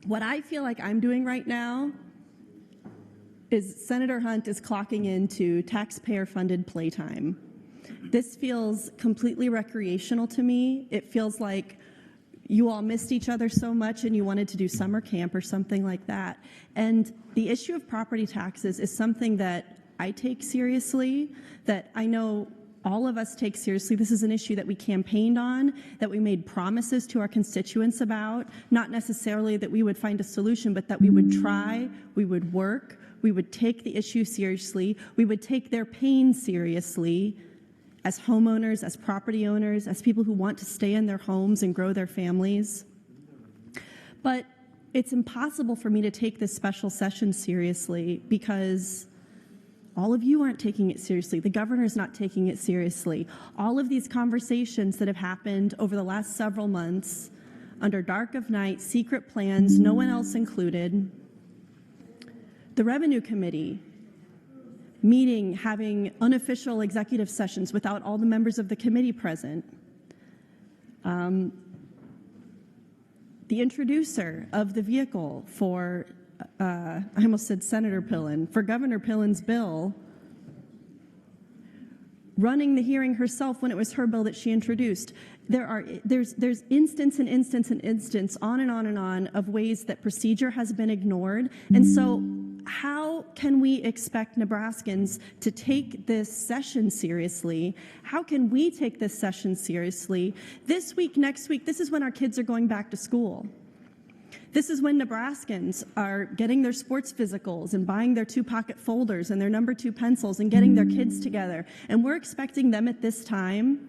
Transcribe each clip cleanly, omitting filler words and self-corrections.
What I feel like I'm doing right now is Senator Hunt is clocking into taxpayer-funded playtime. This feels completely recreational to me. It feels like you all missed each other so much and you wanted to do summer camp or something like that. And the issue of property taxes is something that I take seriously, that I know all of us take seriously. This is an issue that we campaigned on, that we made promises to our constituents about, not necessarily that we would find a solution, but that we would try, we would work, we would take the issue seriously, we would take their pain seriously as homeowners, as property owners, as people who want to stay in their homes and grow their families. But it's impossible for me to take this special session seriously because all of you aren't taking it seriously. The governor's not taking it seriously. All of these conversations that have happened over the last several months under dark of night, secret plans, no one else included. The Revenue Committee meeting, having unofficial executive sessions without all the members of the committee present. The introducer of the vehicle for I almost said Senator Pillen, for Governor Pillen's bill, running the hearing herself when it was her bill that she introduced. There's instance and instance and instance, on and on and on, of ways that procedure has been ignored. And so how can we expect Nebraskans to take this session seriously? How can we take this session seriously? This week, next week, this is when our kids are going back to school. This is when Nebraskans are getting their sports physicals and buying their 2-pocket folders and their number 2 pencils and getting their kids together. And we're expecting them at this time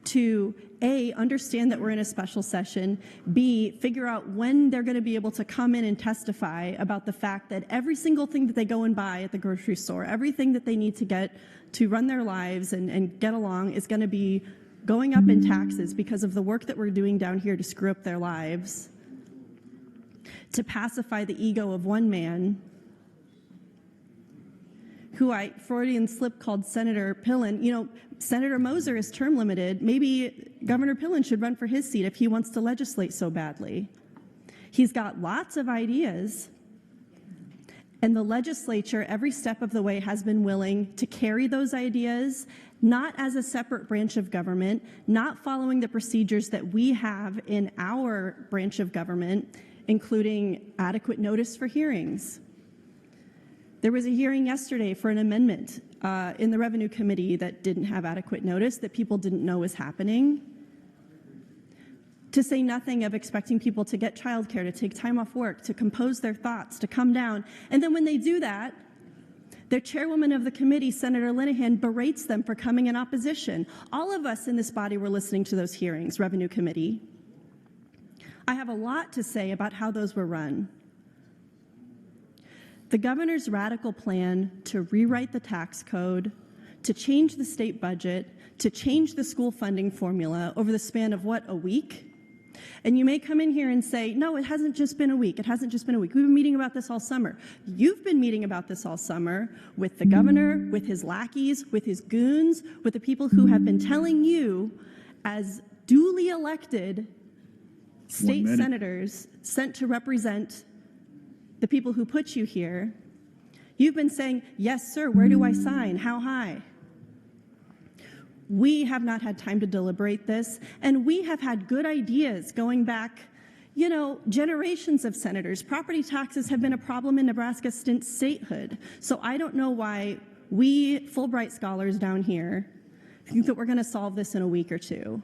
to A, understand that we're in a special session, B, figure out when they're going to be able to come in and testify about the fact that every single thing that they go and buy at the grocery store, everything that they need to get to run their lives and get along is going to be going up in taxes because of the work that we're doing down here to screw up their lives. To pacify the ego of one man, who I Freudian slip called Senator Pillen. You know, Senator Moser is term limited. Maybe Governor Pillen should run for his seat if he wants to legislate so badly. He's got lots of ideas, and the legislature, every step of the way, has been willing to carry those ideas, not as a separate branch of government, not following the procedures that we have in our branch of government, including adequate notice for hearings. There was a hearing yesterday for an amendment in the Revenue Committee that didn't have adequate notice, that people didn't know was happening. To say nothing of expecting people to get childcare, to take time off work, to compose their thoughts, to come down. And then when they do that, their chairwoman of the committee, Senator Linehan, berates them for coming in opposition. All of us in this body were listening to those hearings, Revenue Committee. I have a lot to say about how those were run. The governor's radical plan to rewrite the tax code, to change the state budget, to change the school funding formula over the span of, what, a week? And you may come in here and say, no, it hasn't just been a week. It hasn't just been a week. We've been meeting about this all summer. You've been meeting about this all summer with the governor, with his lackeys, with his goons, with the people who have been telling you, as duly elected state senators sent to represent the people who put you here, you've been saying, yes, sir, where do I sign? How high? We have not had time to deliberate this, and we have had good ideas going back, you know, generations of senators. Property taxes have been a problem in Nebraska since statehood. So I don't know why we Fulbright scholars down here think that we're going to solve this in a week or two.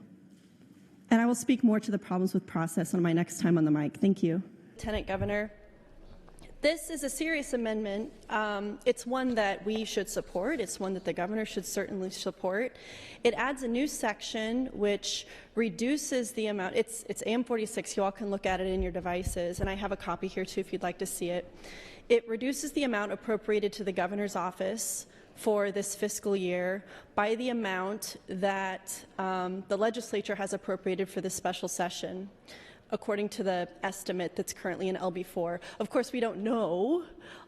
And I will speak more to the problems with process on my next time on the mic. Thank you. Lieutenant Governor, this is a serious amendment. It's one that we should support. It's one that the governor should certainly support. It adds a new section which reduces the amount. It's AM46. You all can look at it in your devices, and I have a copy here too if you'd like to see it. It reduces the amount appropriated to the governor's office for this fiscal year by the amount that the legislature has appropriated for this special session. according to the estimate that's currently in LB4. Of course, we don't know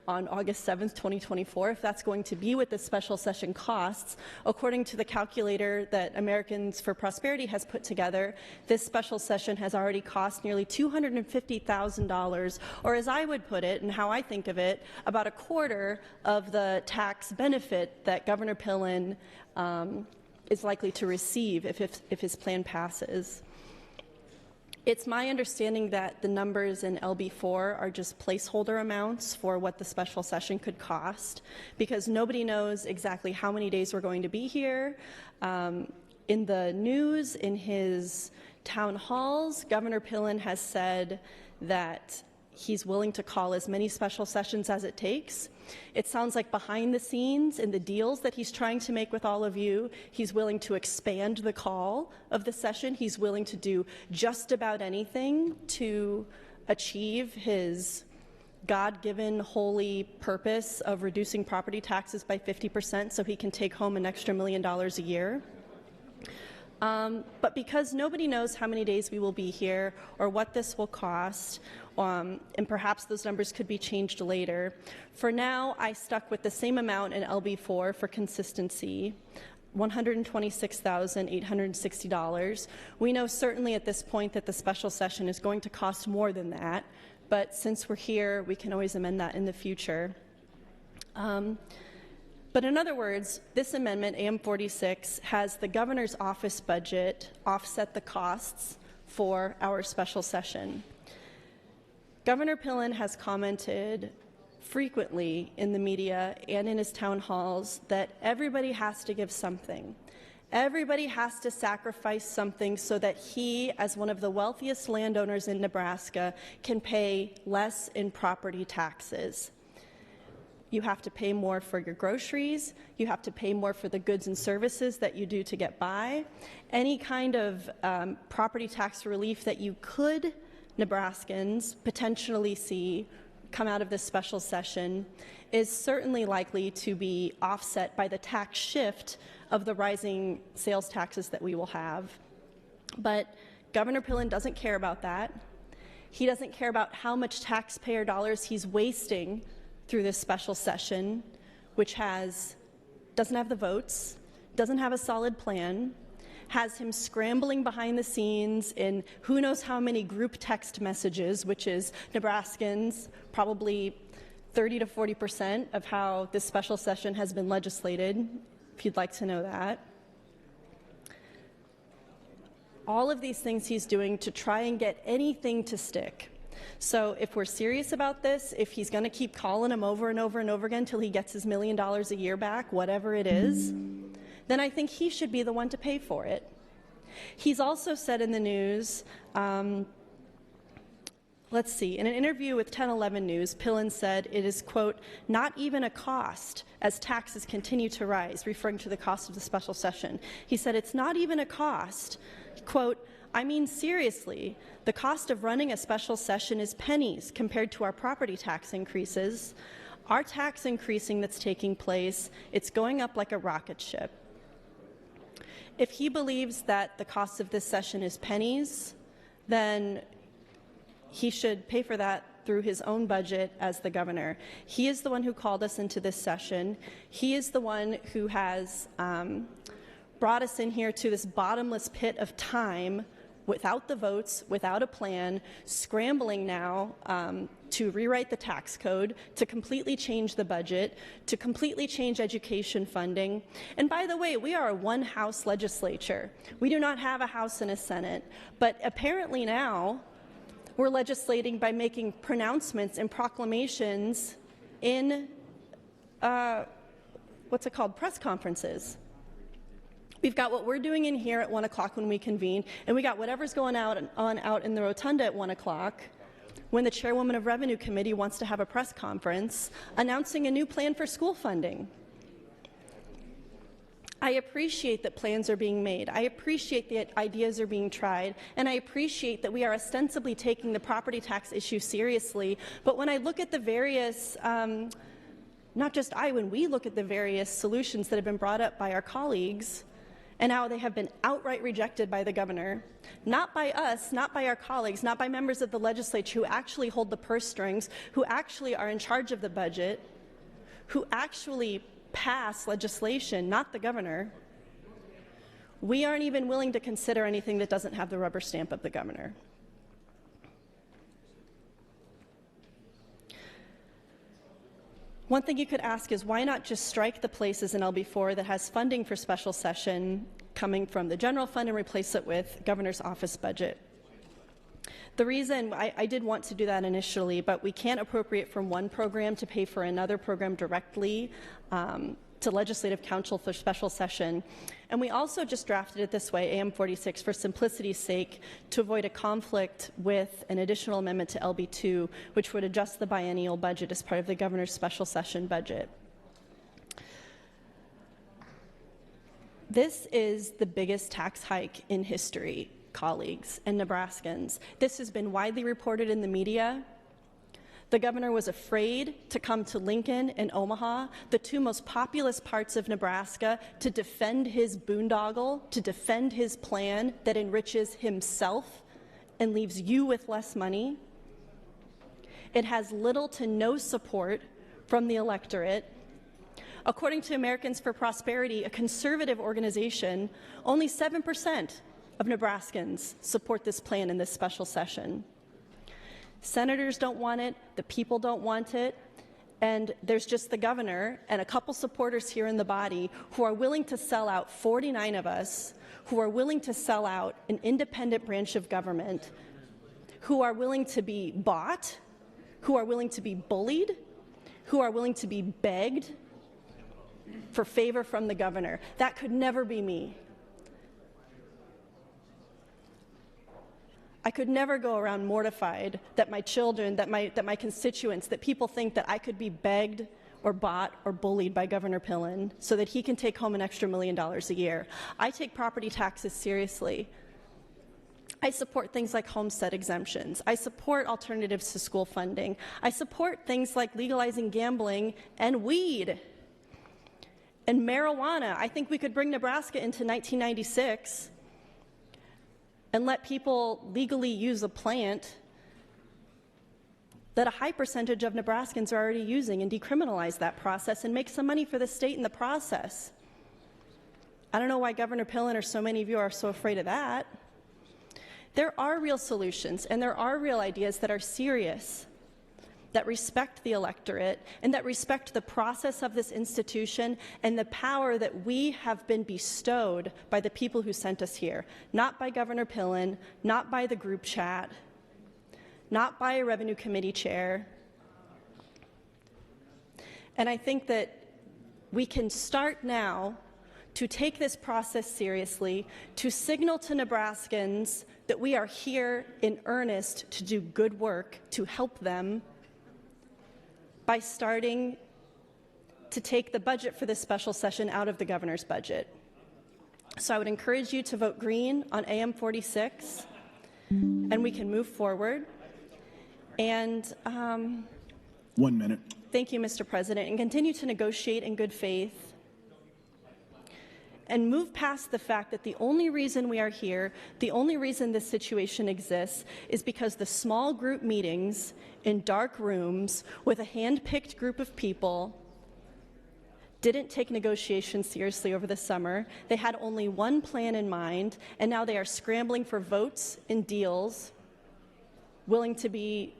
on August 7th, 2024, if that's going to be what this special session costs. According to the calculator that Americans for Prosperity has put together, this special session has already cost nearly $250,000, or as I would put it, and how I think of it, about a quarter of the tax benefit that Governor Pillen is likely to receive if his plan passes. It's my understanding that the numbers in LB4 are just placeholder amounts for what the special session could cost, because nobody knows exactly how many days we're going to be here. In the news, in his town halls, Governor Pillen has said that he's willing to call as many special sessions as it takes. It sounds like behind the scenes in the deals that he's trying to make with all of you, he's willing to expand the call of the session. He's willing to do just about anything to achieve his God-given holy purpose of reducing property taxes by 50% so he can take home an extra $1 million a year. But because nobody knows how many days we will be here or what this will cost, and perhaps those numbers could be changed later, for now I stuck with the same amount in LB4 for consistency, $126,860. We know certainly at this point that the special session is going to cost more than that, but since we're here, we can always amend that in the future. But in other words, this amendment, AM 46, has the governor's office budget offset the costs for our special session. Governor Pillen has commented frequently in the media and in his town halls that everybody has to give something. Everybody has to sacrifice something so that he, as one of the wealthiest landowners in Nebraska, can pay less in property taxes. You have to pay more for your groceries. You have to pay more for the goods and services that you do to get by. Any kind of property tax relief that you could, Nebraskans, potentially see come out of this special session is certainly likely to be offset by the tax shift of the rising sales taxes that we will have. But Governor Pillen doesn't care about that. He doesn't care about how much taxpayer dollars he's wasting through this special session, which doesn't have the votes, doesn't have a solid plan, has him scrambling behind the scenes in who knows how many group text messages, which is Nebraskans, probably 30 to 40% of how this special session has been legislated, if you'd like to know that. All of these things he's doing to try and get anything to stick. So if we're serious about this, if he's going to keep calling him over and over and over again until he gets his $1 million a year back, whatever it is, then I think he should be the one to pay for it. He's also said in the news, let's see, in an interview with 1011 News, Pillen said it is, quote, not even a cost as taxes continue to rise, referring to the cost of the special session. He said it's not even a cost, quote, I mean, seriously, the cost of running a special session is pennies compared to our property tax increases. Our tax increasing that's taking place, it's going up like a rocket ship. If he believes that the cost of this session is pennies, then he should pay for that through his own budget as the governor. He is the one who called us into this session. He is the one who has brought us in here to this bottomless pit of time without the votes, without a plan, scrambling now to rewrite the tax code, to completely change the budget, to completely change education funding. And by the way, we are a one-house legislature. We do not have a House and a Senate. But apparently now, we're legislating by making pronouncements and proclamations in, press conferences. We've got what we're doing in here at 1 o'clock when we convene, and we got whatever's going on out in the rotunda at 1 o'clock when the chairwoman of Revenue Committee wants to have a press conference announcing a new plan for school funding. I appreciate that plans are being made. I appreciate that ideas are being tried, and I appreciate that we are ostensibly taking the property tax issue seriously. But when I look at the various, when we look at the various solutions that have been brought up by our colleagues, and how they have been outright rejected by the governor, not by us, not by our colleagues, not by members of the legislature who actually hold the purse strings, who actually are in charge of the budget, who actually pass legislation, not the governor. We aren't even willing to consider anything that doesn't have the rubber stamp of the governor. One thing you could ask is, why not just strike the places in LB4 that has funding for special session coming from the general fund and replace it with governor's office budget? The reason I did want to do that initially, but we can't appropriate from one program to pay for another program directly to Legislative Council for special session. And we also just drafted it this way, AM 46, for simplicity's sake, to avoid a conflict with an additional amendment to LB2, which would adjust the biennial budget as part of the governor's special session budget. This is the biggest tax hike in history, colleagues and Nebraskans. This has been widely reported in the media. The governor was afraid to come to Lincoln and Omaha, the two most populous parts of Nebraska, to defend his boondoggle, to defend his plan that enriches himself and leaves you with less money. It has little to no support from the electorate. According to Americans for Prosperity, a conservative organization, only 7% of Nebraskans support this plan in this special session. Senators don't want it, the people don't want it, and there's just the governor and a couple supporters here in the body who are willing to sell out 49 of us, who are willing to sell out an independent branch of government, who are willing to be bought, who are willing to be bullied, who are willing to be begged for favor from the governor. That could never be me. I could never go around mortified that my children, that my constituents, that people think that I could be begged or bought or bullied by Governor Pillen so that he can take home an extra $1 million a year. I take property taxes seriously. I support things like homestead exemptions. I support alternatives to school funding. I support things like legalizing gambling and weed and marijuana. I think we could bring Nebraska into 1996 and let people legally use a plant that a high percentage of Nebraskans are already using and decriminalize that process and make some money for the state in the process. I don't know why Governor Pillen or so many of you are so afraid of that. There are real solutions and there are real ideas that are serious, that respect the electorate and that respect the process of this institution and the power that we have been bestowed by the people who sent us here, not by Governor Pillen, not by the group chat, not by a revenue committee chair. And I think that we can start now to take this process seriously, to signal to Nebraskans that we are here in earnest to do good work, to help them, by starting to take the budget for this special session out of the governor's budget. So I would encourage you to vote green on AM 46, and we can move forward. And 1 minute. Thank you, Mr. President, and continue to negotiate in good faith and move past the fact that the only reason we are here, the only reason this situation exists, is because the small group meetings in dark rooms with a hand-picked group of people didn't take negotiations seriously over the summer. They had only one plan in mind, and now they are scrambling for votes and deals, willing to be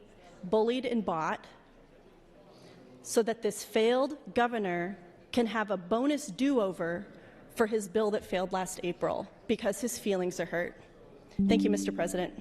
bullied and bought, so that this failed governor can have a bonus do-over for his bill that failed last April because his feelings are hurt. Thank you, Mr. President.